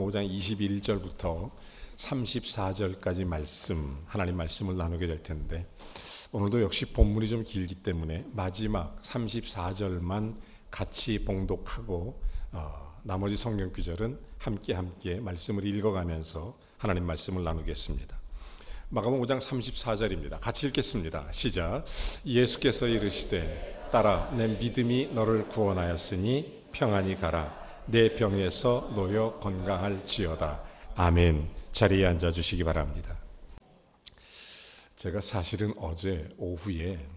5장 21절부터 34절까지 말씀, 하나님 말씀을 나누게 될 텐데, 오늘도 역시 본문이 좀 길기 때문에 마지막 34절만 같이 봉독하고 나머지 성경 구절은 함께 말씀을 읽어가면서 하나님 말씀을 나누겠습니다. 마가복음 5장 34절입니다. 같이 읽겠습니다. 시작. 예수께서 이르시되 따라 내 믿음이 너를 구원하였으니 평안히 가라. 내 병에서 놓여 건강할지어다. 아멘. 자리에 앉아 주시기 바랍니다. 제가 사실은 어제 오후에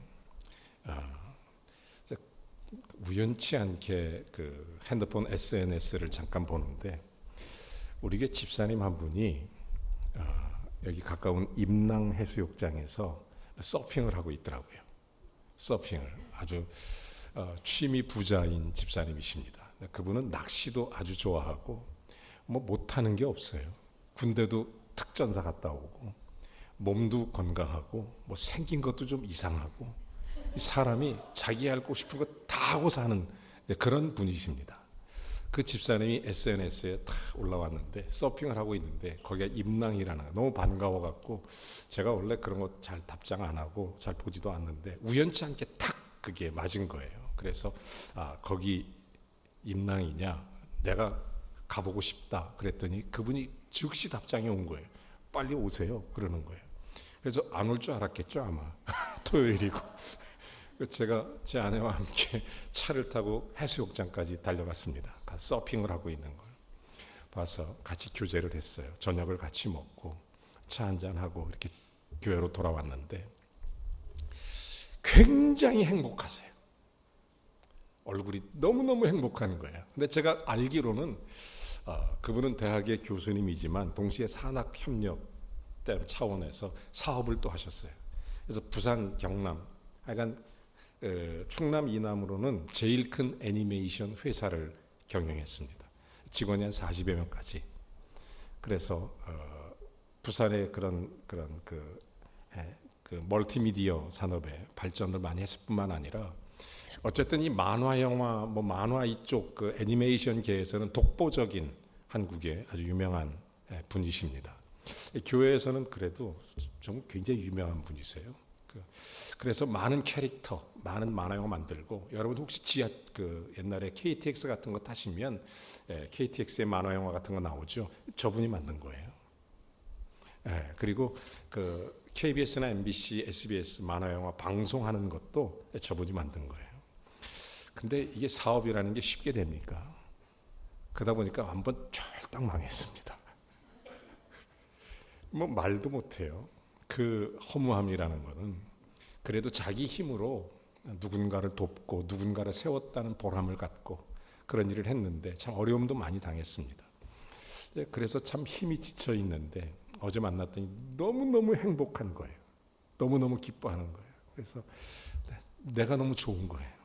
우연치 않게 그 핸드폰 SNS를 잠깐 보는데, 우리 교회 집사님 한 분이 여기 가까운 임낭 해수욕장에서 서핑을 하고 있더라고요. 서핑을 아주 취미 부자인 집사님이십니다. 그분은 낚시도 아주 좋아하고 뭐 못하는 게 없어요. 군대도 특전사 갔다 오고 몸도 건강하고 뭐 생긴 것도 좀 이상하고 사람이 자기 하고 싶은 거 다 하고 사는 그런 분이십니다. 그 집사님이 SNS에 탁 올라왔는데 서핑을 하고 있는데 거기가 임낭이라는 거 너무 반가워갖고, 제가 원래 그런 거 잘 답장 안 하고 잘 보지도 않는데 우연치 않게 탁 그게 맞은 거예요. 그래서 거기 임낭이냐, 내가 가보고 싶다 그랬더니 그분이 즉시 답장이 온 거예요. 빨리 오세요 그러는 거예요. 그래서 안 올 줄 알았겠죠 아마. 토요일이고. 제가 제 아내와 함께 차를 타고 해수욕장까지 달려갔습니다. 서핑을 하고 있는 걸 봐서 같이 교제를 했어요. 저녁을 같이 먹고 차 한잔하고 이렇게 교회로 돌아왔는데 굉장히 행복하세요. 얼굴이 너무너무 행복한 거예요. 근데 제가 알기로는 그분은 대학의 교수님이지만 동시에 산학협력 차원에서 사업을 또 하셨어요. 그래서 부산, 경남, 하여간 충남, 이남으로는 제일 큰 애니메이션 회사를 경영했습니다. 직원이 한 40여 명까지. 그래서 부산의 그런 그 멀티미디어 산업의 발전을 많이 했을 뿐만 아니라, 어쨌든 이 만화 영화, 뭐 만화 이쪽 그 애니메이션계에서는 독보적인 한국의 아주 유명한 분이십니다. 교회에서는 그래도 좀 굉장히 유명한 분이세요. 그래서 많은 캐릭터, 많은 만화 영화 만들고, 여러분 혹시 그 옛날에 KTX 같은 거 타시면 KTX의 만화 영화 같은 거 나오죠. 저분이 만든 거예요. 그리고 그 KBS나 MBC, SBS 만화 영화 방송하는 것도 저분이 만든 거예요. 근데 이게 사업이라는 게 쉽게 됩니까? 그러다 보니까 한번 쫄딱 망했습니다. 뭐 말도 못해요. 그 허무함이라는 거는 그래도 자기 힘으로 누군가를 돕고 누군가를 세웠다는 보람을 갖고 그런 일을 했는데 참 어려움도 많이 당했습니다. 그래서 참 힘이 지쳐 있는데 어제 만났더니 너무너무 행복한 거예요. 너무너무 기뻐하는 거예요. 그래서 내가 너무 좋은 거예요.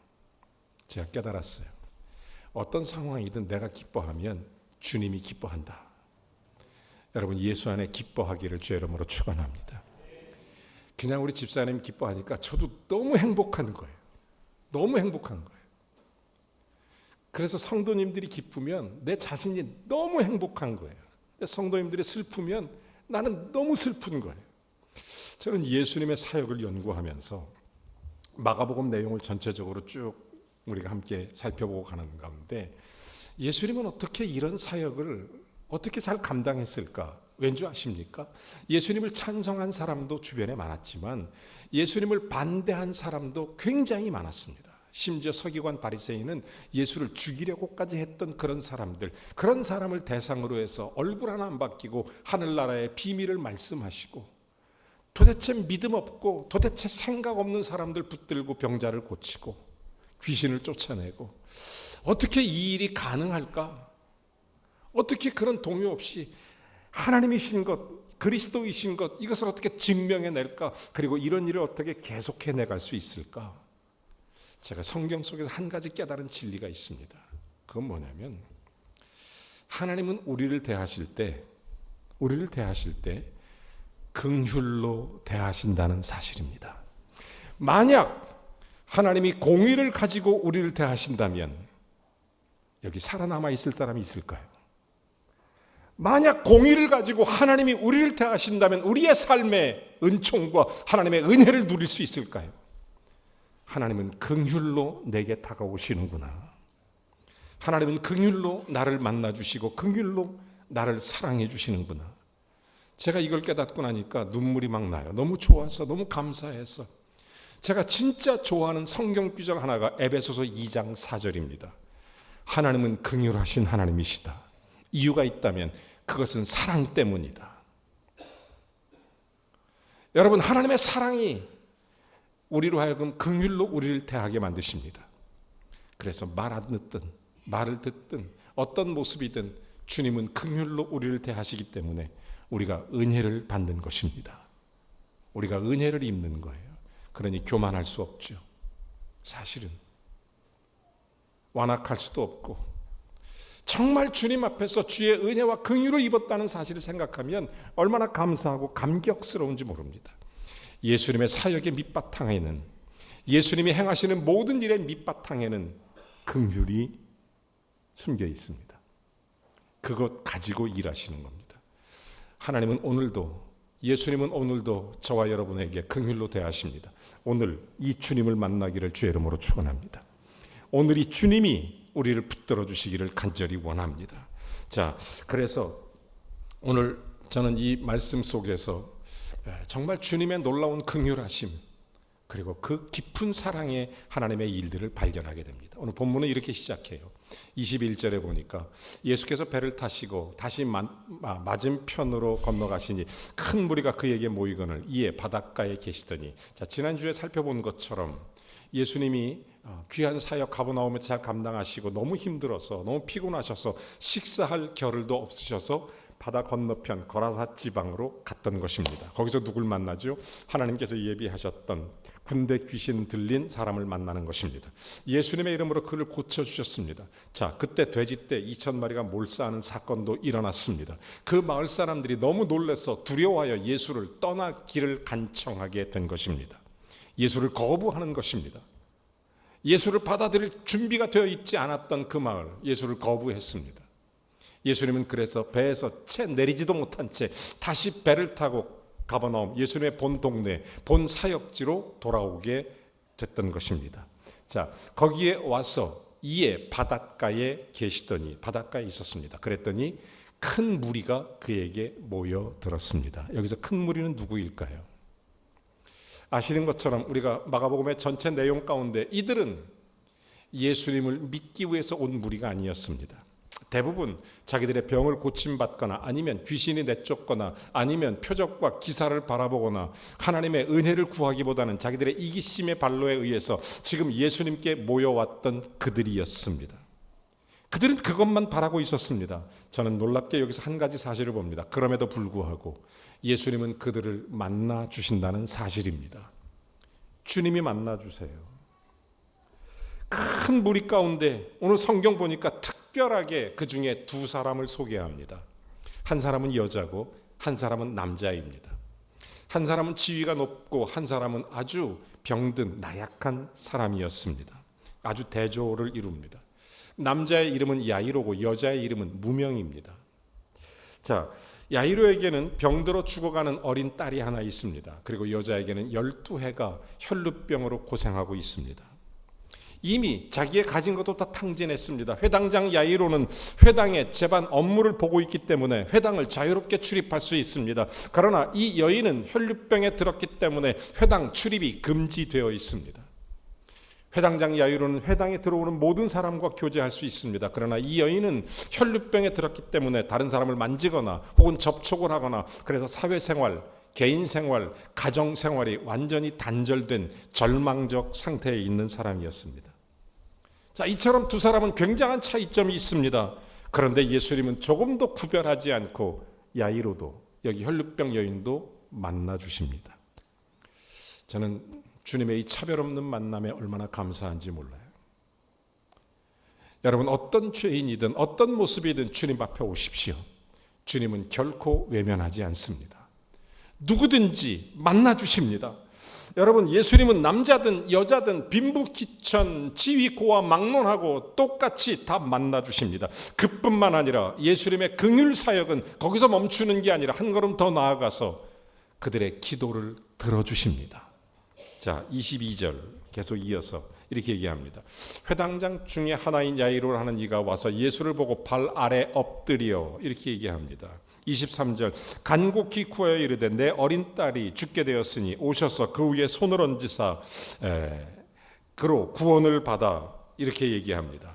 제가 깨달았어요. 어떤 상황이든 내가 기뻐하면 주님이 기뻐한다. 여러분, 예수 안에 기뻐하기를 주의 이름으로 축원합니다. 그냥 우리 집사님 기뻐하니까 저도 너무 행복한 거예요. 너무 행복한 거예요. 그래서 성도님들이 기쁘면 내 자신이 너무 행복한 거예요. 성도님들이 슬프면 나는 너무 슬픈 거예요. 저는 예수님의 사역을 연구하면서 마가복음 내용을 전체적으로 쭉 우리가 함께 살펴보고 가는 가운데, 예수님은 어떻게 이런 사역을 어떻게 잘 감당했을까? 왠지 아십니까? 예수님을 찬성한 사람도 주변에 많았지만 예수님을 반대한 사람도 굉장히 많았습니다. 심지어 서기관 바리새인은 예수를 죽이려고까지 했던 그런 사람들, 그런 사람을 대상으로 해서 얼굴 하나 안 바뀌고 하늘나라의 비밀을 말씀하시고, 도대체 믿음 없고 도대체 생각 없는 사람들 붙들고 병자를 고치고 귀신을 쫓아내고, 어떻게 이 일이 가능할까? 어떻게 그런 동요 없이 하나님이신 것, 그리스도이신 것, 이것을 어떻게 증명해낼까? 그리고 이런 일을 어떻게 계속해내갈 수 있을까? 제가 성경 속에서 한 가지 깨달은 진리가 있습니다. 그건 뭐냐면, 하나님은 우리를 대하실 때 긍휼로 대하신다는 사실입니다. 만약 하나님이 공의를 가지고 우리를 대하신다면 여기 살아남아 있을 사람이 있을까요? 만약 공의를 가지고 하나님이 우리를 대하신다면 우리의 삶의 은총과 하나님의 은혜를 누릴 수 있을까요? 하나님은 긍휼로 내게 다가오시는구나. 하나님은 긍휼로 나를 만나주시고 긍휼로 나를 사랑해 주시는구나. 제가 이걸 깨닫고 나니까 눈물이 막 나요. 너무 좋아서, 너무 감사해서. 제가 진짜 좋아하는 성경 구절 하나가 에베소서 2장 4절입니다. 하나님은 긍휼하신 하나님이시다. 이유가 있다면 그것은 사랑 때문이다. 여러분, 하나님의 사랑이 우리로 하여금 긍휼로 우리를 대하게 만드십니다. 그래서 말 안 듣든 말을 듣든 어떤 모습이든 주님은 긍휼로 우리를 대하시기 때문에 우리가 은혜를 받는 것입니다. 우리가 은혜를 입는 거예요. 그러니 교만할 수 없죠. 사실은 완악할 수도 없고, 정말 주님 앞에서 주의 은혜와 긍휼을 입었다는 사실을 생각하면 얼마나 감사하고 감격스러운지 모릅니다. 예수님의 사역의 밑바탕에는, 예수님이 행하시는 모든 일의 밑바탕에는 긍휼이 숨겨 있습니다. 그것 가지고 일하시는 겁니다. 하나님은 오늘도, 예수님은 오늘도 저와 여러분에게 긍휼로 대하십니다. 오늘 이 주님을 만나기를 주의 이름으로 축원합니다. 오늘 이 주님이 우리를 붙들어 주시기를 간절히 원합니다. 자, 그래서 오늘 저는 이 말씀 속에서 정말 주님의 놀라운 긍휼하심, 그리고 그 깊은 사랑의 하나님의 일들을 발견하게 됩니다. 오늘 본문은 이렇게 시작해요. 21절에 보니까 예수께서 배를 타시고 다시 맞은편으로 건너가시니 큰 무리가 그에게 모이거늘 이에 바닷가에 계시더니, 자, 지난주에 살펴본 것처럼 예수님이 귀한 사역 가버나움에 잘 감당하시고 너무 힘들어서, 너무 피곤하셔서 식사할 겨를도 없으셔서 바다 건너편 거라사 지방으로 갔던 것입니다. 거기서 누굴 만나죠? 하나님께서 예비하셨던 군대 귀신 들린 사람을 만나는 것입니다. 예수님의 이름으로 그를 고쳐주셨습니다. 자, 그때 돼지떼 2,000마리가 몰사하는 사건도 일어났습니다. 그 마을 사람들이 너무 놀라서 두려워하여 예수를 떠나 길을 간청하게 된 것입니다. 예수를 거부하는 것입니다. 예수를 받아들일 준비가 되어 있지 않았던 그 마을, 예수를 거부했습니다. 예수님은 그래서 배에서 채 내리지도 못한 채 다시 배를 타고 가버나움, 예수님의 본 동네, 본 사역지로 돌아오게 됐던 것입니다. 자, 거기에 와서 이에 바닷가에 계시더니, 바닷가에 있었습니다. 그랬더니 큰 무리가 그에게 모여들었습니다. 여기서 큰 무리는 누구일까요? 아시는 것처럼 우리가 마가복음의 전체 내용 가운데 이들은 예수님을 믿기 위해서 온 무리가 아니었습니다. 대부분 자기들의 병을 고침받거나 아니면 귀신이 내쫓거나 아니면 표적과 기사를 바라보거나 하나님의 은혜를 구하기보다는 자기들의 이기심의 발로에 의해서 지금 예수님께 모여왔던 그들이었습니다. 그들은 그것만 바라고 있었습니다. 저는 놀랍게 여기서 한 가지 사실을 봅니다. 그럼에도 불구하고 예수님은 그들을 만나 주신다는 사실입니다. 주님이 만나 주세요. 큰 무리 가운데 오늘 성경 보니까 특별하게 그 중에 두 사람을 소개합니다. 한 사람은 여자고 한 사람은 남자입니다. 한 사람은 지위가 높고 한 사람은 아주 병든 나약한 사람이었습니다. 아주 대조를 이룹니다. 남자의 이름은 야이로고 여자의 이름은 무명입니다. 자, 야이로에게는 병들어 죽어가는 어린 딸이 하나 있습니다. 그리고 여자에게는 12해가 혈루병으로 고생하고 있습니다. 이미 자기의 가진 것도 다 탕진했습니다. 회당장 야이로는 회당의 재반 업무를 보고 있기 때문에 회당을 자유롭게 출입할 수 있습니다. 그러나 이 여인은 혈루병에 들었기 때문에 회당 출입이 금지되어 있습니다. 회당장 야이로는 회당에 들어오는 모든 사람과 교제할 수 있습니다. 그러나 이 여인은 혈루병에 들었기 때문에 다른 사람을 만지거나 혹은 접촉을 하거나, 그래서 사회생활, 개인생활, 가정생활이 완전히 단절된 절망적 상태에 있는 사람이었습니다. 자, 이처럼 두 사람은 굉장한 차이점이 있습니다. 그런데 예수님은 조금도 구별하지 않고 야이로도, 여기 혈루병 여인도 만나 주십니다. 저는 주님의 이 차별 없는 만남에 얼마나 감사한지 몰라요. 여러분, 어떤 죄인이든 어떤 모습이든 주님 앞에 오십시오. 주님은 결코 외면하지 않습니다. 누구든지 만나 주십니다. 여러분, 예수님은 남자든 여자든 빈부귀천, 지위고와 막론하고 똑같이 다 만나 주십니다. 그뿐만 아니라 예수님의 긍휼 사역은 거기서 멈추는 게 아니라 한 걸음 더 나아가서 그들의 기도를 들어주십니다. 자, 22절 계속 이어서 이렇게 얘기합니다. 회당장 중에 하나인 야이로라는 이가 와서 예수를 보고 발 아래 엎드려 이렇게 얘기합니다. 23절 간곡히 구하여 이르되 내 어린 딸이 죽게 되었으니 오셔서 그 위에 손을 얹으사 그로 구원을 받아 이렇게 얘기합니다.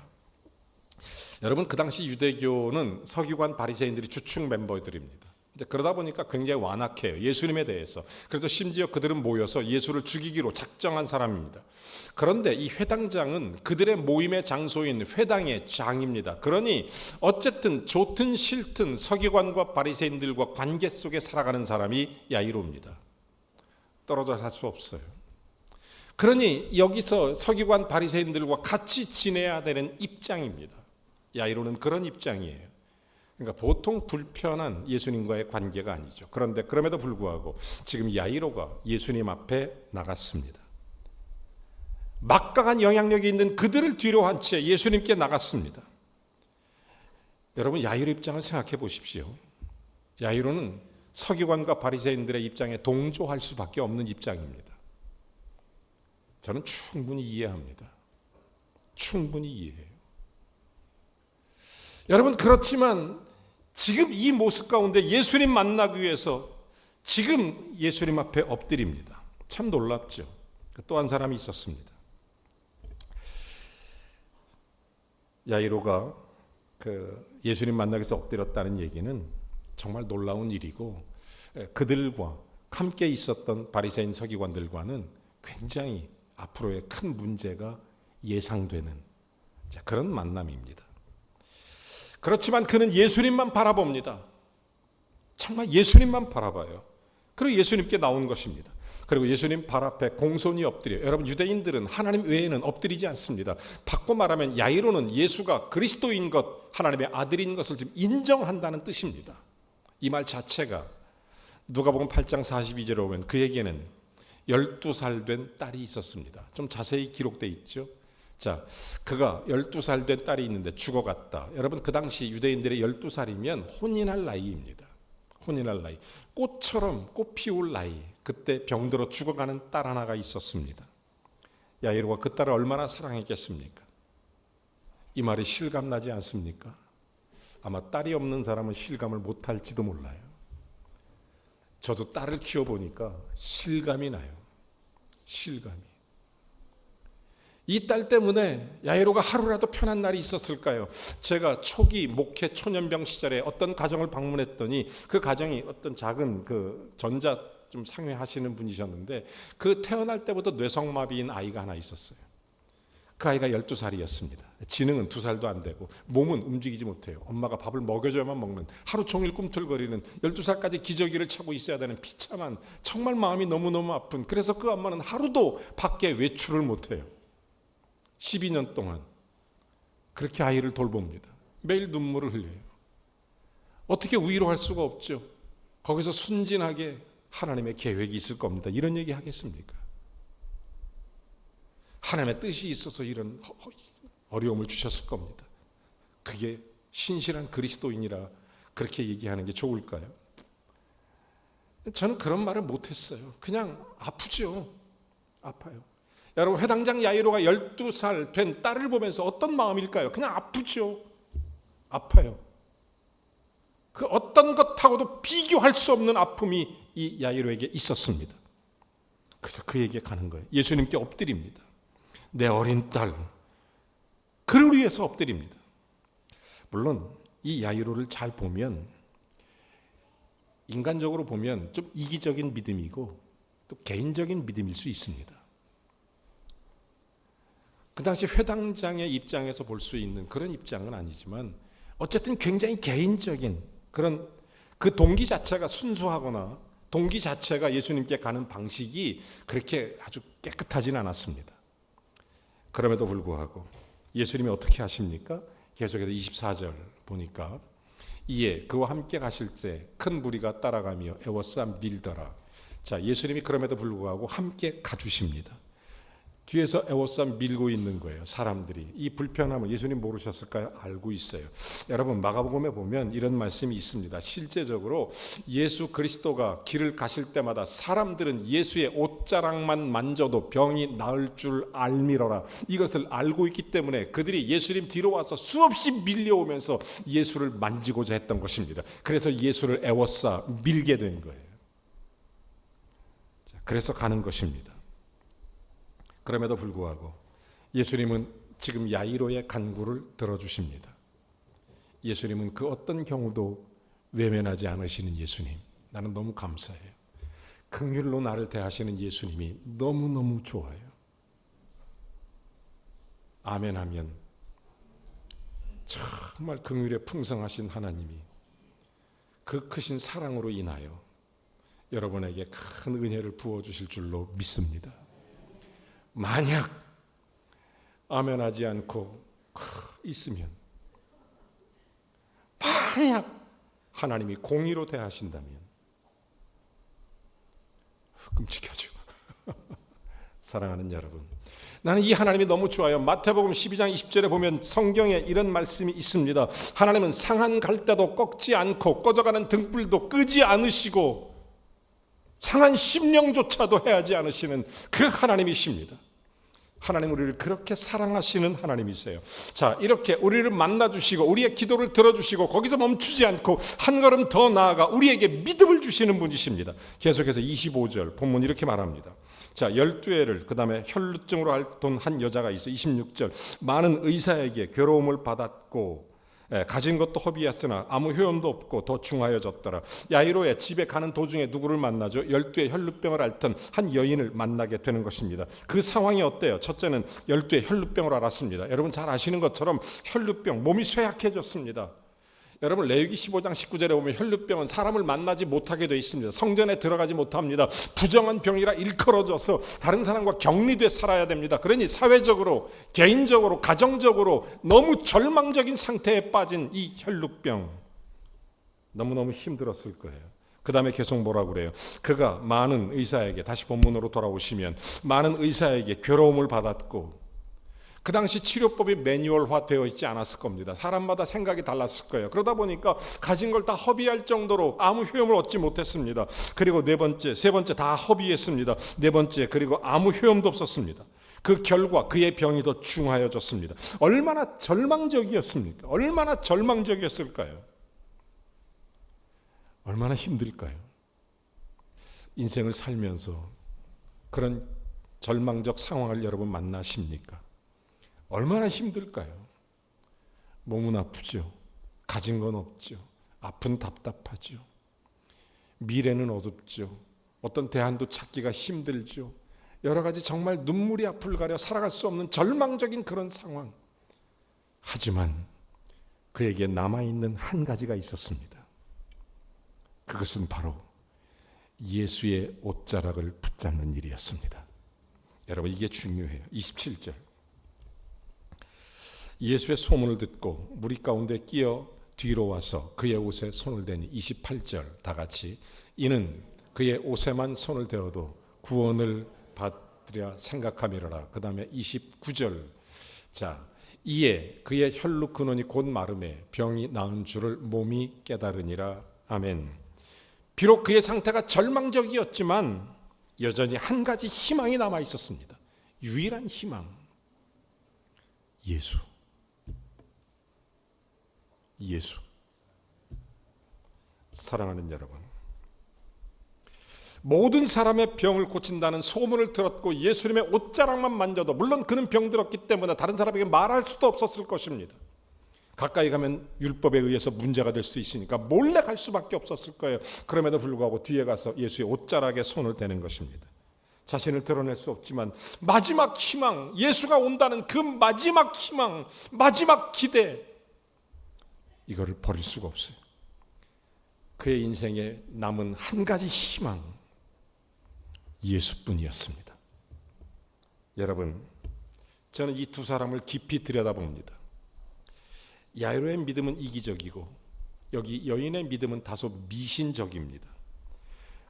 여러분, 그 당시 유대교는 서기관 바리새인들이 주축 멤버들입니다. 그러다 보니까 굉장히 완악해요, 예수님에 대해서. 그래서 심지어 그들은 모여서 예수를 죽이기로 작정한 사람입니다. 그런데 이 회당장은 그들의 모임의 장소인 회당의 장입니다. 그러니 어쨌든 좋든 싫든 서기관과 바리새인들과 관계 속에 살아가는 사람이 야이로입니다. 떨어져 살 수 없어요. 그러니 여기서 서기관 바리새인들과 같이 지내야 되는 입장입니다. 야이로는 그런 입장이에요. 그러니까 보통 불편한 예수님과의 관계가 아니죠. 그런데 그럼에도 불구하고 지금 야이로가 예수님 앞에 나갔습니다. 막강한 영향력이 있는 그들을 뒤로 한 채 예수님께 나갔습니다. 여러분, 야이로 입장을 생각해 보십시오. 야이로는 서기관과 바리새인들의 입장에 동조할 수밖에 없는 입장입니다. 저는 충분히 이해합니다. 충분히 이해해요. 여러분, 그렇지만 지금 이 모습 가운데 예수님 만나기 위해서 지금 예수님 앞에 엎드립니다. 참 놀랍죠. 또 한 사람이 있었습니다. 야이로가 예수님 만나기 위해서 엎드렸다는 얘기는 정말 놀라운 일이고, 그들과 함께 있었던 바리새인 서기관들과는 굉장히 앞으로의 큰 문제가 예상되는 그런 만남입니다. 그렇지만 그는 예수님만 바라봅니다. 정말 예수님만 바라봐요. 그리고 예수님께 나온 것입니다. 그리고 예수님 발 앞에 공손히 엎드려요. 여러분, 유대인들은 하나님 외에는 엎드리지 않습니다. 바꿔 말하면 야이로는 예수가 그리스도인 것, 하나님의 아들인 것을 지금 인정한다는 뜻입니다. 이 말 자체가 누가복음 8장 42절에 보면 그에게는 12살 된 딸이 있었습니다. 좀 자세히 기록되어 있죠. 자, 그가 12살 된 딸이 있는데 죽어갔다. 여러분, 그 당시 유대인들의 12살이면 혼인할 나이입니다. 혼인할 나이. 꽃처럼 꽃 피울 나이. 그때 병들어 죽어가는 딸 하나가 있었습니다. 야이로가 그 딸을 얼마나 사랑했겠습니까? 이 말이 실감나지 않습니까? 아마 딸이 없는 사람은 실감을 못할지도 몰라요. 저도 딸을 키워보니까 실감이 나요. 실감이. 이 딸 때문에 야이로가 하루라도 편한 날이 있었을까요? 제가 초기 목회 초년병 시절에 어떤 가정을 방문했더니 그 가정이 어떤 작은 전자 좀 상회하시는 분이셨는데 그 태어날 때부터 뇌성마비인 아이가 하나 있었어요. 그 아이가 12살이었습니다. 지능은 2살도 안 되고 몸은 움직이지 못해요. 엄마가 밥을 먹여줘야만 먹는, 하루 종일 꿈틀거리는, 12살까지 기저귀를 차고 있어야 되는 비참한, 정말 마음이 너무너무 아픈, 그래서 그 엄마는 하루도 밖에 외출을 못해요. 12년 동안 그렇게 아이를 돌봅니다. 매일 눈물을 흘려요. 어떻게 위로할 수가 없죠. 거기서 순진하게 하나님의 계획이 있을 겁니다. 이런 얘기 하겠습니까? 하나님의 뜻이 있어서 이런 어려움을 주셨을 겁니다. 그게 신실한 그리스도인이라 그렇게 얘기하는 게 좋을까요? 저는 그런 말을 못했어요. 그냥 아프죠. 아파요. 여러분, 회당장 야이로가 12살 된 딸을 보면서 어떤 마음일까요? 그냥 아프죠. 아파요. 그 어떤 것하고도 비교할 수 없는 아픔이 이 야이로에게 있었습니다. 그래서 그에게 가는 거예요. 예수님께 엎드립니다. 내 어린 딸, 그를 위해서 엎드립니다. 물론 이 야이로를 잘 보면, 인간적으로 보면 좀 이기적인 믿음이고 또 개인적인 믿음일 수 있습니다. 그 당시 회당장의 입장에서 볼 수 있는 그런 입장은 아니지만 어쨌든 굉장히 개인적인 그런 그 동기 자체가 순수하거나 동기 자체가 예수님께 가는 방식이 그렇게 아주 깨끗하진 않았습니다. 그럼에도 불구하고 예수님이 어떻게 하십니까? 계속해서 24절 보니까 이에 그와 함께 가실 때 큰 무리가 따라가며 에워싸 밀더라. 자, 예수님이 그럼에도 불구하고 함께 가주십니다. 뒤에서 에워싸 밀고 있는 거예요. 사람들이. 이 불편함을 예수님 모르셨을까요? 알고 있어요. 여러분, 마가복음에 보면 이런 말씀이 있습니다. 실제적으로 예수 그리스도가 길을 가실 때마다 사람들은 예수의 옷자락만 만져도 병이 나을 줄 알미러라. 이것을 알고 있기 때문에 그들이 예수님 뒤로 와서 수없이 밀려오면서 예수를 만지고자 했던 것입니다. 그래서 예수를 에워싸 밀게 된 거예요. 자, 그래서 가는 것입니다. 그럼에도 불구하고 예수님은 지금 야이로의 간구를 들어주십니다. 예수님은 그 어떤 경우도 외면하지 않으시는 예수님, 나는 너무 감사해요. 긍휼로 나를 대하시는 예수님이 너무너무 좋아요. 아멘 하면 정말 긍휼에 풍성하신 하나님이 그 크신 사랑으로 인하여 여러분에게 큰 은혜를 부어주실 줄로 믿습니다. 만약 아멘하지 않고 있으면, 만약 하나님이 공의로 대하신다면 끔찍하죠. 사랑하는 여러분, 나는 이 하나님이 너무 좋아요. 마태복음 12장 20절에 보면 성경에 이런 말씀이 있습니다. 하나님은 상한 갈대도 꺾지 않고 꺼져가는 등불도 끄지 않으시고 상한 심령조차도 해하지 않으시는 그 하나님이십니다. 하나님 우리를 그렇게 사랑하시는 하나님이세요. 자, 이렇게 우리를 만나주시고 우리의 기도를 들어주시고 거기서 멈추지 않고 한 걸음 더 나아가 우리에게 믿음을 주시는 분이십니다. 계속해서 25절 본문 이렇게 말합니다. 자, 12회를 그 다음에 혈루증으로 앓던 한 여자가 있어. 26절 많은 의사에게 괴로움을 받았고 가진 것도 허비했으나 아무 효험도 없고 더 중하여졌더라. 야이로의 집에 가는 도중에 누구를 만나죠? 12의 혈루병을 앓던 한 여인을 만나게 되는 것입니다. 그 상황이 어때요? 첫째는 12의 혈루병을 앓았습니다. 여러분 잘 아시는 것처럼 혈루병, 몸이 쇠약해졌습니다. 여러분 레위기 15장 19절에 보면 혈루병은 사람을 만나지 못하게 되어 있습니다. 성전에 들어가지 못합니다. 부정한 병이라 일컬어져서 다른 사람과 격리돼 살아야 됩니다. 그러니 사회적으로, 개인적으로, 가정적으로 너무 절망적인 상태에 빠진 이 혈루병, 너무너무 힘들었을 거예요. 그 다음에 계속 뭐라고 그래요? 그가 많은 의사에게, 다시 본문으로 돌아오시면 많은 의사에게 괴로움을 받았고, 그 당시 치료법이 매뉴얼화 되어 있지 않았을 겁니다. 사람마다 생각이 달랐을 거예요. 그러다 보니까 가진 걸 다 허비할 정도로 아무 효험을 얻지 못했습니다. 그리고 네 번째, 세 번째 다 허비했습니다. 네 번째, 그리고 아무 효험도 없었습니다. 그 결과 그의 병이 더 중하여졌습니다. 얼마나 절망적이었습니까? 얼마나 절망적이었을까요? 얼마나 힘들까요? 인생을 살면서 그런 절망적 상황을 여러분 만나십니까? 얼마나 힘들까요? 몸은 아프죠. 가진 건 없죠. 아픈 답답하죠. 미래는 어둡죠. 어떤 대안도 찾기가 힘들죠. 여러 가지 정말 눈물이 앞을 가려 살아갈 수 없는 절망적인 그런 상황. 하지만 그에게 남아있는 한 가지가 있었습니다. 그것은 바로 예수의 옷자락을 붙잡는 일이었습니다. 여러분 이게 중요해요. 27절. 예수의 소문을 듣고 무리 가운데 끼어 뒤로 와서 그의 옷에 손을 대니 28절 다 같이 이는 그의 옷에만 손을 대어도 구원을 받으려 생각함이로라. 그 다음에 29절 자 이에 그의 혈루 근원이 곧 마름에 병이 나은 줄을 몸이 깨달으니라. 아멘. 비록 그의 상태가 절망적이었지만 여전히 한 가지 희망이 남아 있었습니다. 유일한 희망, 예수. 예수. 사랑하는 여러분, 모든 사람의 병을 고친다는 소문을 들었고 예수님의 옷자락만 만져도, 물론 그는 병들었기 때문에 다른 사람에게 말할 수도 없었을 것입니다. 가까이 가면 율법에 의해서 문제가 될 수 있으니까 몰래 갈 수밖에 없었을 거예요. 그럼에도 불구하고 뒤에 가서 예수의 옷자락에 손을 대는 것입니다. 자신을 드러낼 수 없지만 마지막 희망, 예수가 온다는 그 마지막 희망, 마지막 기대, 이거를 버릴 수가 없어요. 그의 인생에 남은 한 가지 희망, 예수뿐이었습니다. 여러분, 저는 이 두 사람을 깊이 들여다봅니다. 야이로의 믿음은 이기적이고 여기 여인의 믿음은 다소 미신적입니다.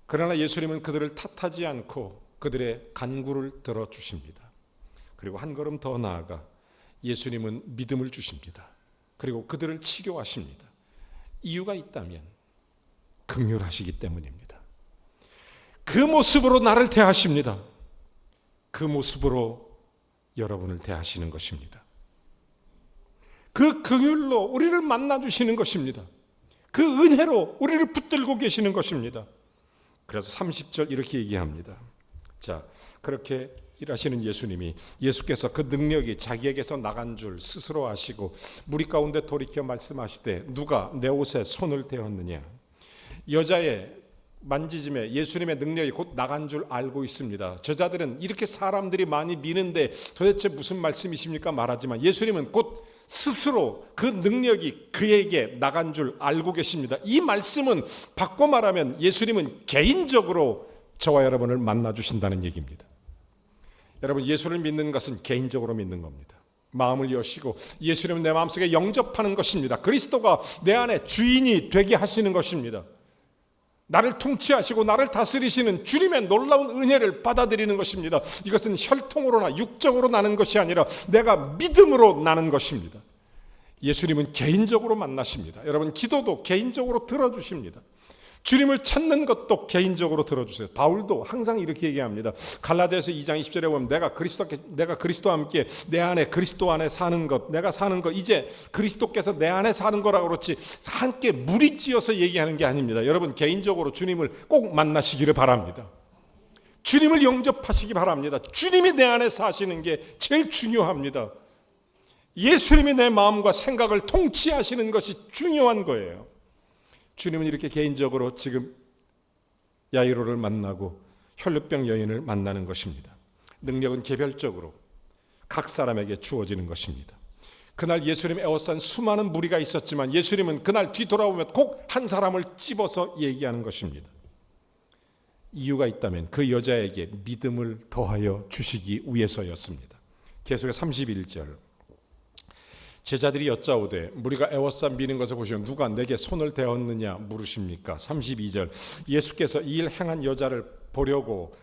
그러나 예수님은 그들을 탓하지 않고 그들의 간구를 들어주십니다. 그리고 한 걸음 더 나아가 예수님은 믿음을 주십니다. 그리고 그들을 치료하십니다. 이유가 있다면 긍휼하시기 때문입니다. 그 모습으로 나를 대하십니다. 그 모습으로 여러분을 대하시는 것입니다. 그 긍휼로 우리를 만나주시는 것입니다. 그 은혜로 우리를 붙들고 계시는 것입니다. 그래서 30절 이렇게 얘기합니다. 자, 그렇게 일하시는 예수님이, 예수께서 그 능력이 자기에게서 나간 줄 스스로 아시고 무리 가운데 돌이켜 말씀하시되 누가 내 옷에 손을 대었느냐. 여자의 만지짐에 예수님의 능력이 곧 나간 줄 알고 있습니다. 저자들은 이렇게 사람들이 많이 미는데 도대체 무슨 말씀이십니까 말하지만 예수님은 곧 스스로 그 능력이 그에게 나간 줄 알고 계십니다. 이 말씀은 바꿔 말하면 예수님은 개인적으로 저와 여러분을 만나 주신다는 얘기입니다. 여러분, 예수를 믿는 것은 개인적으로 믿는 겁니다. 마음을 여시고 예수님은 내 마음속에 영접하는 것입니다. 그리스도가 내 안에 주인이 되게 하시는 것입니다. 나를 통치하시고 나를 다스리시는 주님의 놀라운 은혜를 받아들이는 것입니다. 이것은 혈통으로나 육적으로 나는 것이 아니라 내가 믿음으로 나는 것입니다. 예수님은 개인적으로 만나십니다. 여러분, 기도도 개인적으로 들어주십니다. 주님을 찾는 것도 개인적으로 들어주세요. 바울도 항상 이렇게 얘기합니다. 갈라디아서 2장 20절에 보면 내가 그리스도와 함께 내 안에 그리스도 안에 사는 것, 내가 사는 것, 이제 그리스도께서 내 안에 사는 거라고 그렇지 함께 무리지어서 얘기하는 게 아닙니다. 여러분, 개인적으로 주님을 꼭 만나시기를 바랍니다. 주님을 영접하시기 바랍니다. 주님이 내 안에 사시는 게 제일 중요합니다. 예수님이 내 마음과 생각을 통치하시는 것이 중요한 거예요. 주님은 이렇게 개인적으로 지금 야이로를 만나고 혈루병 여인을 만나는 것입니다. 능력은 개별적으로 각 사람에게 주어지는 것입니다. 그날 예수님 에워싼 수많은 무리가 있었지만 예수님은 그날 뒤돌아보면 꼭 한 사람을 집어서 얘기하는 것입니다. 이유가 있다면 그 여자에게 믿음을 더하여 주시기 위해서였습니다. 계속해서 31절 제자들이 여짜오되 무리가 에워싸 미는 것을 보시면 누가 내게 손을 대었느냐 물으십니까? 32절 예수께서 이 일 행한 여자를 보려고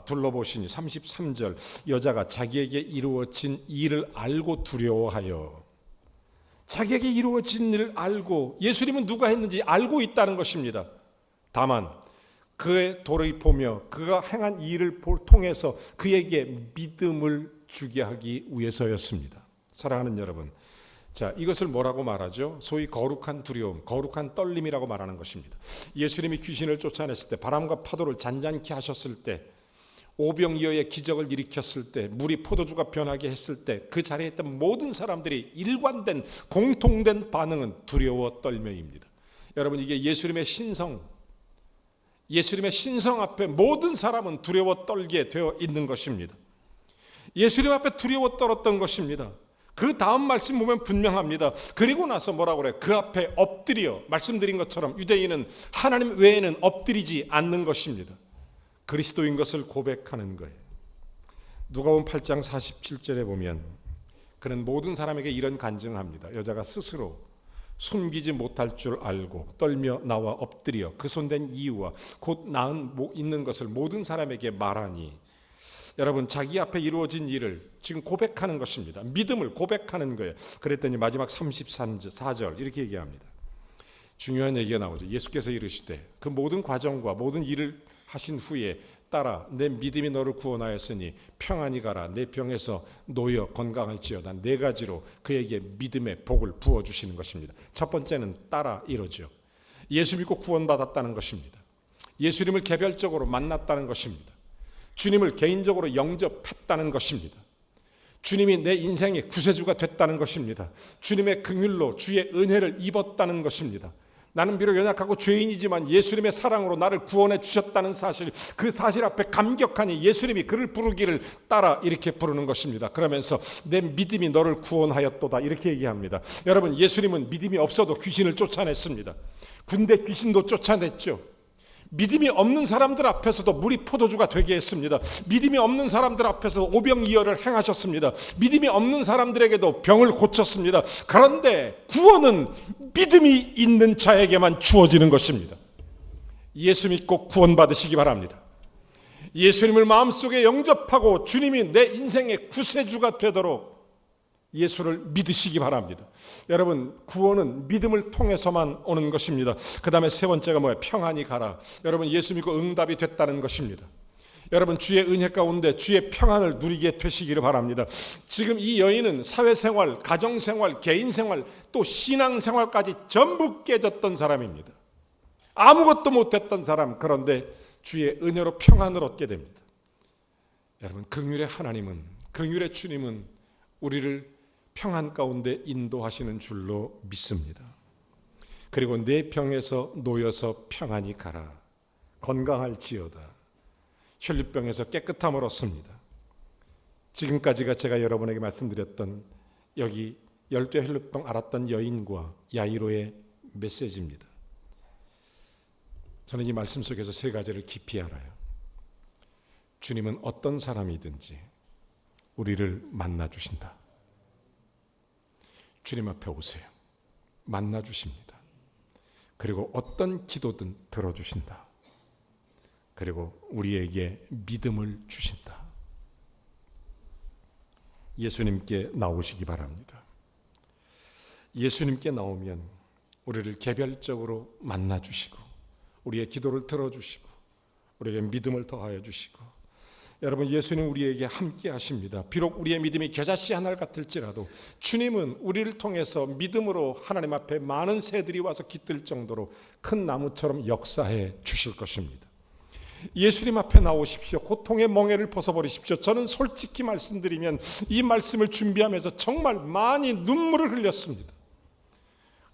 둘러보시니 33절 여자가 자기에게 이루어진 일을 알고 두려워하여 자기에게 이루어진 일을 알고 예수님은 누가 했는지 알고 있다는 것입니다. 다만 그의 도를 보며 그가 행한 일을 통해서 그에게 믿음을 주게 하기 위해서였습니다. 사랑하는 여러분, 자, 이것을 뭐라고 말하죠? 소위 거룩한 두려움, 거룩한 떨림이라고 말하는 것입니다. 예수님이 귀신을 쫓아냈을 때, 바람과 파도를 잔잔케 하셨을 때, 오병이어의 기적을 일으켰을 때, 물이 포도주가 변하게 했을 때 그 자리에 있던 모든 사람들이 일관된 공통된 반응은 두려워 떨며입니다. 여러분, 이게 예수님의 신성 앞에 모든 사람은 두려워 떨게 되어 있는 것입니다. 예수님 앞에 두려워 떨었던 것입니다. 그 다음 말씀 보면 분명합니다. 그리고 나서 뭐라고 그래요? 그 앞에 엎드려, 말씀드린 것처럼 유대인은 하나님 외에는 엎드리지 않는 것입니다. 그리스도인 것을 고백하는 거예요. 누가복음 8장 47절에 보면 그는 모든 사람에게 이런 간증을 합니다. 여자가 스스로 숨기지 못할 줄 알고 떨며 나와 엎드려 그 손댄 이유와 곧 나은 있는 것을 모든 사람에게 말하니. 여러분, 자기 앞에 이루어진 일을 지금 고백하는 것입니다. 믿음을 고백하는 거예요. 그랬더니 마지막 34절 이렇게 얘기합니다. 중요한 얘기가 나오죠. 예수께서 이르시되 그 모든 과정과 모든 일을 하신 후에 따라 내 믿음이 너를 구원하였으니 평안히 가라. 내 병에서 놓여 건강할지어다. 네 가지로 그에게 믿음의 복을 부어주시는 것입니다. 첫 번째는 따라 이러죠. 예수 믿고 구원받았다는 것입니다. 예수님을 개별적으로 만났다는 것입니다. 주님을 개인적으로 영접했다는 것입니다. 주님이 내 인생의 구세주가 됐다는 것입니다. 주님의 긍휼로 주의 은혜를 입었다는 것입니다. 나는 비록 연약하고 죄인이지만 예수님의 사랑으로 나를 구원해 주셨다는 사실, 그 사실 앞에 감격하니 예수님이 그를 부르기를 따라 이렇게 부르는 것입니다. 그러면서 내 믿음이 너를 구원하였도다 이렇게 얘기합니다. 여러분, 예수님은 믿음이 없어도 귀신을 쫓아냈습니다. 군대 귀신도 쫓아냈죠. 믿음이 없는 사람들 앞에서도 물이 포도주가 되게 했습니다. 믿음이 없는 사람들 앞에서 오병이어를 행하셨습니다. 믿음이 없는 사람들에게도 병을 고쳤습니다. 그런데 구원은 믿음이 있는 자에게만 주어지는 것입니다. 예수 믿고 구원받으시기 바랍니다. 예수님을 마음속에 영접하고 주님이 내 인생의 구세주가 되도록 예수를 믿으시기 바랍니다. 여러분, 구원은 믿음을 통해서만 오는 것입니다. 그 다음에 세 번째가 뭐예요? 평안히 가라. 여러분, 예수 믿고 응답이 됐다는 것입니다. 여러분, 주의 은혜 가운데 주의 평안을 누리게 되시기를 바랍니다. 지금 이 여인은 사회생활, 가정생활, 개인생활, 또 신앙생활까지 전부 깨졌던 사람입니다. 아무것도 못했던 사람. 그런데 주의 은혜로 평안을 얻게 됩니다. 여러분, 긍휼의 하나님은, 긍휼의 주님은 우리를 평안 가운데 인도하시는 줄로 믿습니다. 그리고 내 병에서 놓여서 평안히 가라. 건강할지어다. 혈류병에서 깨끗함을 얻습니다. 지금까지가 제가 여러분에게 말씀드렸던 여기 열두 혈류병 앓았던 여인과 야이로의 메시지입니다. 저는 이 말씀 속에서 세 가지를 깊이 알아요. 주님은 어떤 사람이든지 우리를 만나 주신다. 주님 앞에 오세요. 만나 주십니다. 그리고 어떤 기도든 들어주신다. 그리고 우리에게 믿음을 주신다. 예수님께 나오시기 바랍니다. 예수님께 나오면 우리를 개별적으로 만나 주시고 우리의 기도를 들어주시고 우리에게 믿음을 더하여 주시고, 여러분, 예수님 우리에게 함께 하십니다. 비록 우리의 믿음이 겨자씨 한 알 같을지라도 주님은 우리를 통해서 믿음으로 하나님 앞에 많은 새들이 와서 깃들 정도로 큰 나무처럼 역사해 주실 것입니다. 예수님 앞에 나오십시오. 고통의 멍에를 벗어버리십시오. 저는 솔직히 말씀드리면 이 말씀을 준비하면서 정말 많이 눈물을 흘렸습니다.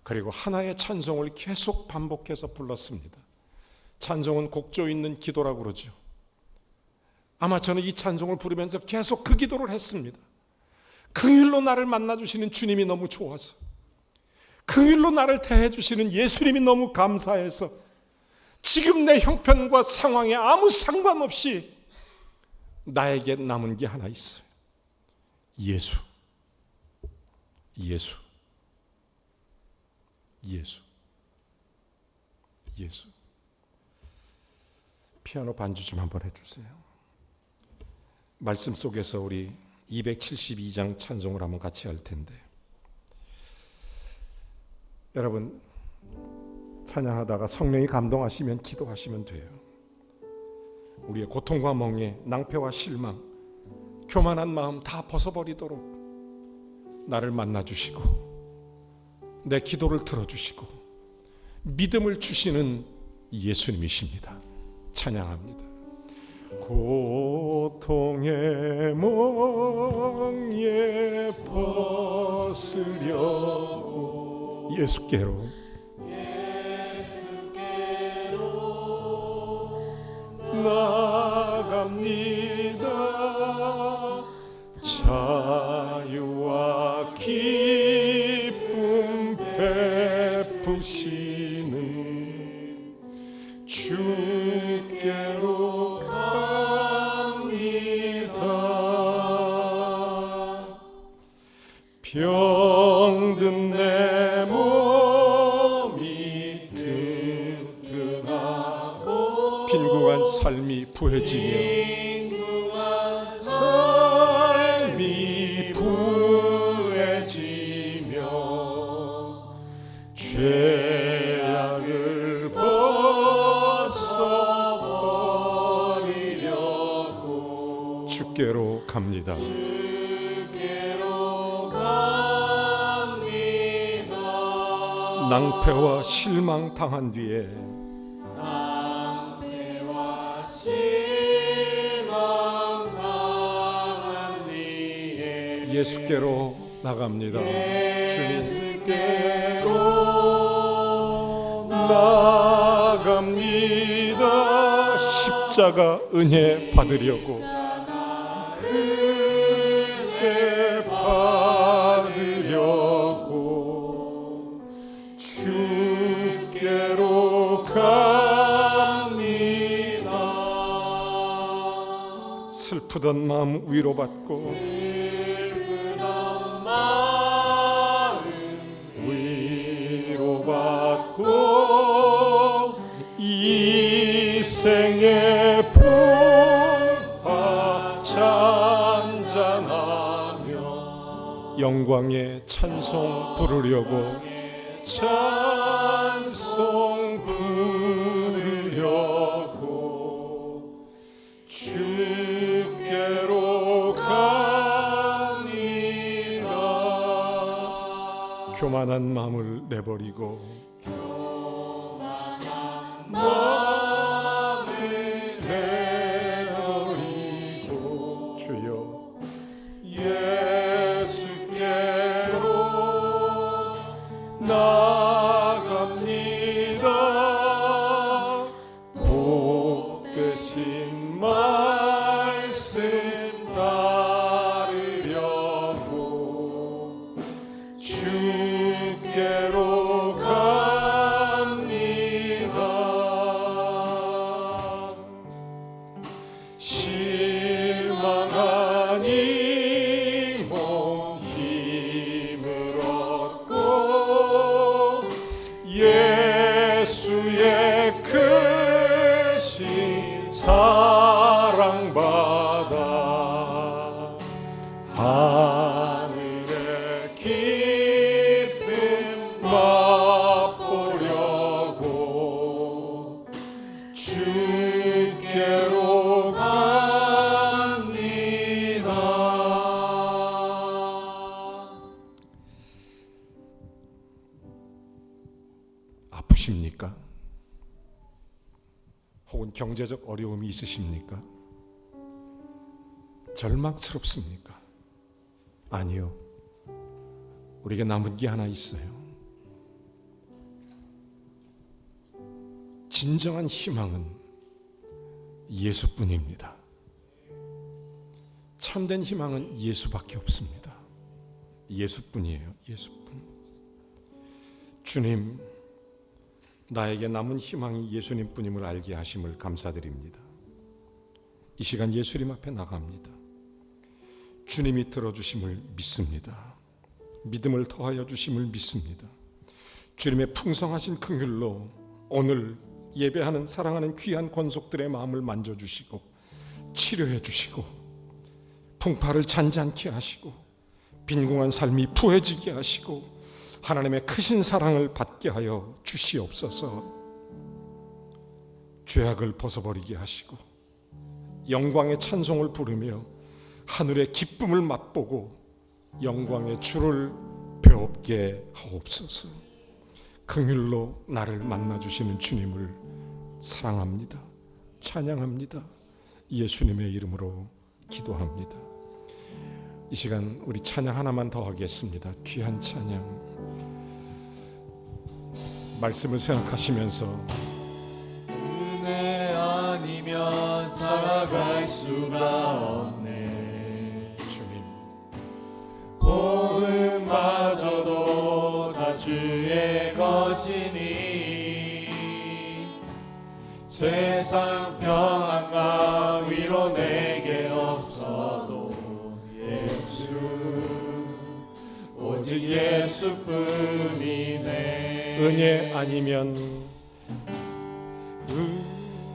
그리고 하나의 찬송을 계속 반복해서 불렀습니다. 찬송은 곡조 있는 기도라고 그러죠. 아마 저는 이 찬송을 부르면서 계속 그 기도를 했습니다. 긍휼로 나를 만나주시는 주님이 너무 좋아서, 긍휼로 나를 대해주시는 예수님이 너무 감사해서, 지금 내 형편과 상황에 아무 상관없이 나에게 남은 게 하나 있어요. 예수. 예수. 예수. 예수. 피아노 반주 좀 한번 해주세요. 말씀 속에서 우리 272장 찬송을 한번 같이 할 텐데, 여러분 찬양하다가 성령이 감동하시면 기도하시면 돼요. 우리의 고통과 멍에, 낭패와 실망, 교만한 마음 다 벗어버리도록 나를 만나주시고 내 기도를 들어주시고 믿음을 주시는 예수님이십니다. 찬양합니다. 고통의 멍에 벗으려고 예수께로 나갑니다. 자유와 기쁨 베푸시는 주께로 병든 내 몸이 튼튼하고 빈궁한 삶이 부해지며 죄악을 벗어버리려고 주께로 갑니다. 낭패와 실망 당한 뒤에 예수께로 나갑니다. 주님께로 나갑니다. 십자가 은혜 받으려고, 은혜 받으려고 주께로 갑니다. 슬프던 마음 위로받고 이 생의 풍파 찬잔하며 영광의 찬송 부르려고 찬송 부르려고 주께로 갑니다. 교만한 마음을 내버리고 마음을 내버리고 주여 예수께로 나갑니다. 복되신 말씀 따르려고 주께로 실망한 이 몸 힘을 얻고 예수의 크신 사랑받아 하늘의 기쁨 맛보려고 주께로 아프십니까? 혹은 경제적 어려움이 있으십니까? 절망스럽습니까? 아니요. 우리에게 남은 게 하나 있어요. 진정한 희망은 예수뿐입니다. 참된 희망은 예수밖에 없습니다. 예수뿐이에요. 예수뿐. 주님, 나에게 남은 희망이 예수님뿐임을 알게 하심을 감사드립니다. 이 시간 예수님 앞에 나갑니다. 주님이 들어주심을 믿습니다. 믿음을 더하여 주심을 믿습니다. 주님의 풍성하신 긍휼로 오늘 예배하는 사랑하는 귀한 권속들의 마음을 만져주시고 치료해 주시고 풍파를 잔잔케 하시고 빈궁한 삶이 부해지게 하시고 하나님의 크신 사랑을 받게 하여 주시옵소서. 죄악을 벗어버리게 하시고 영광의 찬송을 부르며 하늘의 기쁨을 맛보고 영광의 주를 배웁게 하옵소서. 긍휼로 나를 만나주시는 주님을 사랑합니다. 찬양합니다. 예수님의 이름으로 기도합니다. 이 시간 우리 찬양 하나만 더 하겠습니다. 귀한 찬양. 말씀을 생각하시면서 은혜 아니면 살아갈 수가 없네. 주님, 복음마저도 다 주의 것이니 세상 평안과 위로 내게 없어도 예수 오직 예수뿐이네. 은혜 아니면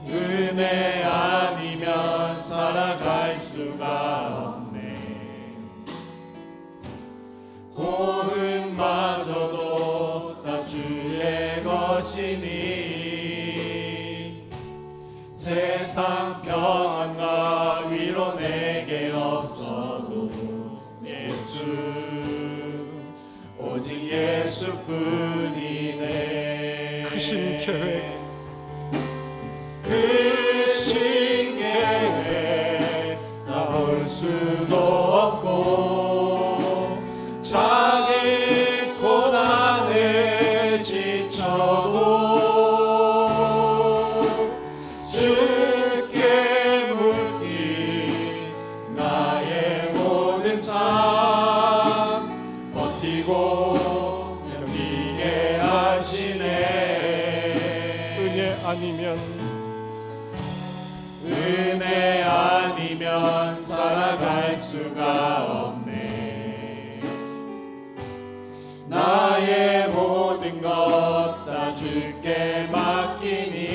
은혜 아니면 살아갈 수가 없네. 호흡마저도 다 주의 것이니 세상 평안과 위로 내게 없어도 예수 오직 예수뿐이네. 크신 계획 크신 계획 나 볼 수도 없고 자기 고난에 지쳐도 주께 묻기 나의 모든 삶 버티고 견디게 하시네. 은혜 아니면 은혜 아니면 아니면 살아갈 수가 없네. 나의 모든 것 다 주께 맡기니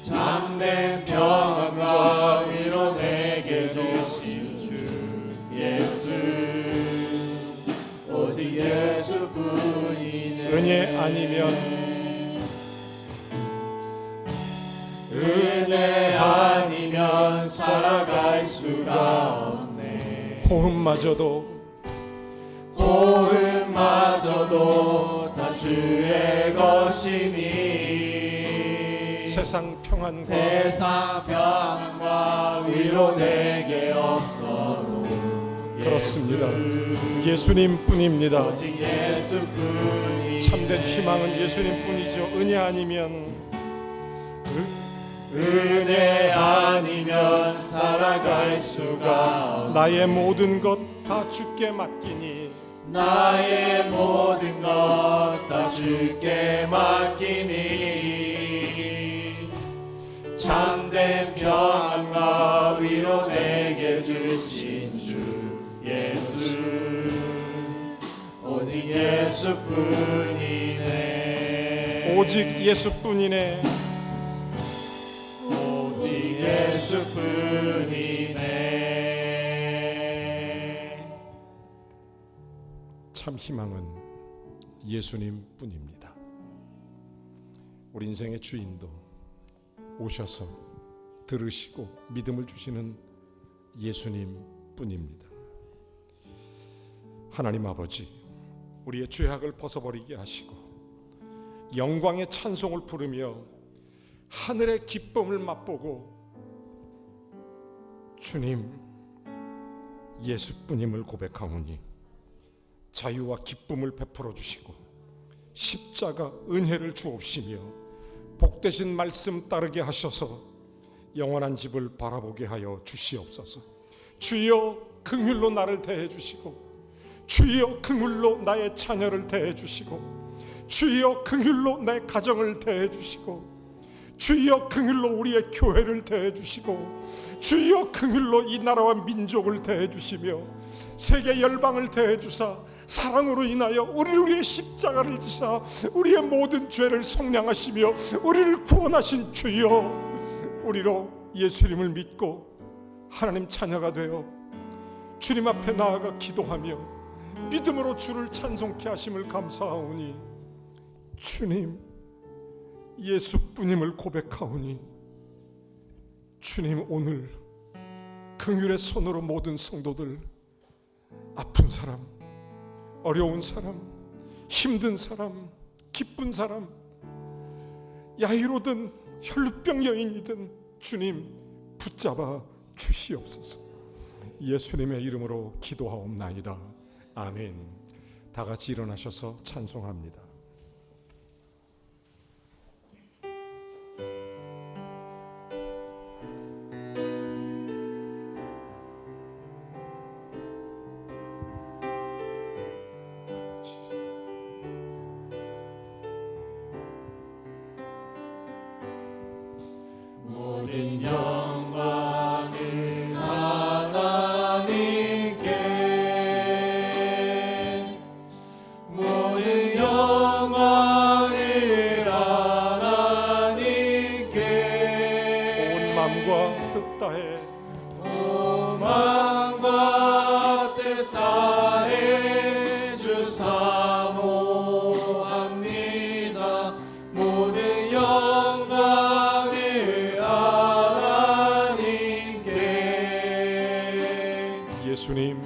참된 평안과 위로 내게 주신 주 예수, 오직 예수뿐이네. 은혜 아니면 은혜 아니면 살아갈 수가 없네. 호흡마저도 호흡마저도 다 주의 것이니 세상 평안과 세상 평안과 위로 내게 없어도 그렇습니다. 예수님뿐입니다. 오직 예수뿐이 참된 희망은 예수님뿐이죠. 은혜 아니면 은혜 아니면 살아갈 수가 없네. 나의 모든 것 다 주께 맡기니 나의 모든 것 다 주께 맡기니 참된 평안과 위로 내게 주신 주 예수, 오직 예수뿐이네. 오직 예수뿐이네. 오직 예수뿐이네. 참 희망은 예수님뿐입니다. 우리 인생의 주인도 오셔서 들으시고 믿음을 주시는 예수님뿐입니다. 하나님 아버지, 우리의 죄악을 벗어버리게 하시고 영광의 찬송을 부르며 하늘의 기쁨을 맛보고 주님 예수뿐임을 고백하오니 자유와 기쁨을 베풀어 주시고 십자가 은혜를 주옵시며 복되신 말씀 따르게 하셔서 영원한 집을 바라보게 하여 주시옵소서. 주여 긍휼로 나를 대해 주시고 주여 긍휼로 나의 자녀를 대해 주시고 주여 긍휼로 내 가정을 대해 주시고 주여 긍휼로 우리의 교회를 대해 주시고 주여 긍휼로 이 나라와 민족을 대해 주시며 세계 열방을 대해 주사 사랑으로 인하여 우리의 십자가를 지사 우리의 모든 죄를 속량하시며 우리를 구원하신 주여, 우리로 예수님을 믿고 하나님 자녀가 되어 주님 앞에 나아가 기도하며 믿음으로 주를 찬송케 하심을 감사하오니 주님 예수뿐임을 고백하오니 주님 오늘 긍휼의 손으로 모든 성도들, 아픈 사람, 어려운 사람, 힘든 사람, 기쁜 사람, 야이로든 혈루병 여인이든 주님 붙잡아 주시옵소서. 예수님의 이름으로 기도하옵나이다. 아멘. 다 같이 일어나셔서 찬송합니다. 모든 영광을 하나님께, 모든 영광을 하나님께, 온 마음과 뜻 다해 온 마음과 뜻 다해 주 사모합니다. 모든 영광을 하나님께. 예수님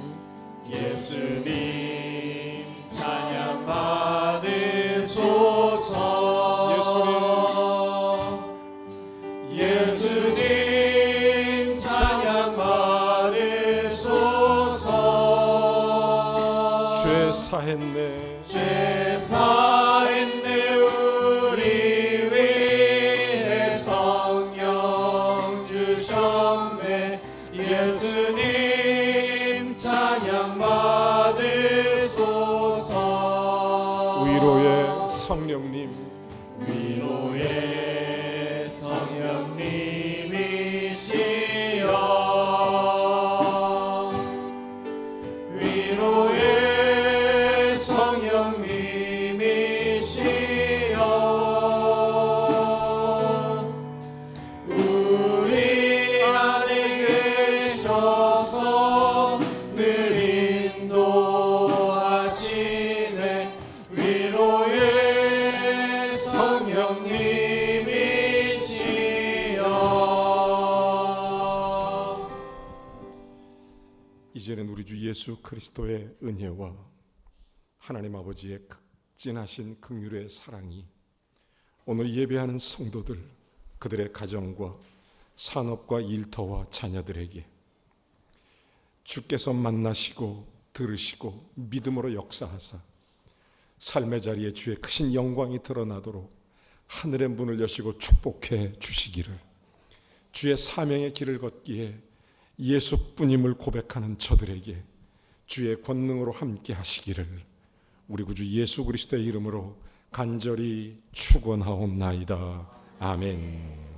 예수님 찬양 받으소서. 예수님 찬양 받으소서. 죄 사했네 죄 사했네 우리 위해 성령 주셨네. 예수님 찬양 받으소서. 위로의 성령님 위로의 성령님이시여, 살아계신 우리 주 예수 그리스도의 은혜와 하나님 아버지의 극진하신 긍휼의 사랑이 오늘 예배하는 성도들, 그들의 가정과 산업과 일터와 자녀들에게 주께서 만나시고 들으시고 믿음으로 역사하사 삶의 자리에 주의 크신 영광이 드러나도록 하늘의 문을 여시고 축복해 주시기를, 주의 사명의 길을 걷기에 예수뿐임을 고백하는 저들에게 주의 권능으로 함께 하시기를 우리 구주 예수 그리스도의 이름으로 간절히 축원하옵나이다. 아멘.